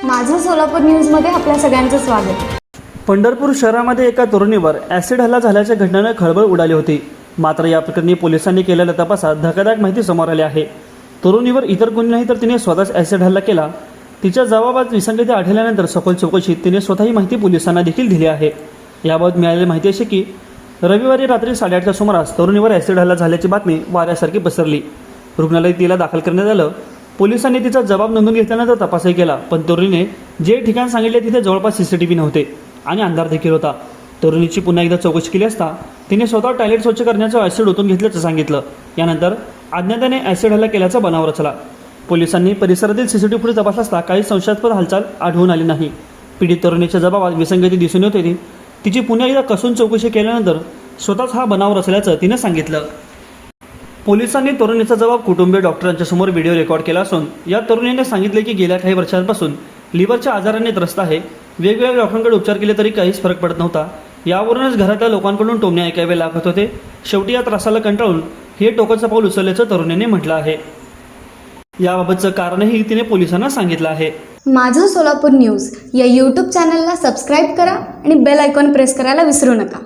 माझं सोलापूर न्यूजमध्ये आपल्या सगळ्यांचं स्वागत। पंढरपूर शहरामध्ये एका तरुणीवर ॲसिड हल्ला झाल्याच्या घटनेने खळबळ उडाली होती। मात्र या प्रकरणी पोलिसांनी केलेल्या तपासात धक्कादायक माहिती समोर आली आहे। तरुणीवर इतर कोणी नाही तर तिने स्वतःच ॲसिड हल्ला केला। तिच्या जबाबात विसंगती आढळल्यानंतर सखोल चौकशीत तिने स्वतः ही माहिती पोलिसांना देखील दिली आहे। याबाबत मिळालेली माहिती अशी की रविवारी रात्री 8:30च्या सुमारास तरुणीवर ॲसिड हल्ला झाल्याची बातमी वाऱ्यासारखी पसरली। रुग्णालयात तिला दाखल करण्यात आलं। पोलिसांनी तिचा जबाब नोंदवून घेतल्यानंतर तपासही केला, पण तरुणीने जे ठिकाण सांगितले तिथे जवळपास CCTV नव्हते आणि अंधार देखील होता। तरुणीची पुन्हा एकदा चौकशी केली असता तिने स्वतः टॉयलेट स्वच्छ करण्याचं ॲसिड ओतून घेतल्याचं सांगितलं। यानंतर अज्ञाताने ॲसिड हल्ला केल्याचा बनाव रचला। पोलिसांनी परिसरातील CCTV फुटेज तपासला असता काही संशयास्पद हालचाल आढळून आली नाही। पीडित तरुणीच्या जबाबात विसंगती दिसून येत होती। तिची पुन्हा एकदा कसून चौकशी केल्यानंतर स्वतःच हा बनाव रचल्याचं तिने सांगितलं। पोलिसांनी तरुणीचा जबाब कुटुंबीय डॉक्टरांच्या समोर व्हिडिओ रेकॉर्ड केला असून या तरुणीने सांगितले की गेल्या काही वर्षांपासून लिव्हरच्या आजाराने त्रस्त आहे। वेगवेगळ्या डॉक्टरांकडे उपचार केले तरी काहीच फरक पडत नव्हता। यावरूनच घरातल्या लोकांकडून टोमणे ऐकावे लागत होते। शेवटी या त्रासाला कंटाळून हे टोकाचं पाऊल उचलल्याचं तरुणीने म्हटलं आहे। याबाबतचं कारणही तिने पोलिसांना सांगितलं आहे। माझं सोलापूर न्यूज या यूट्यूब चॅनलला सबस्क्राईब करा आणि बेल आयकॉन प्रेस करायला विसरू नका।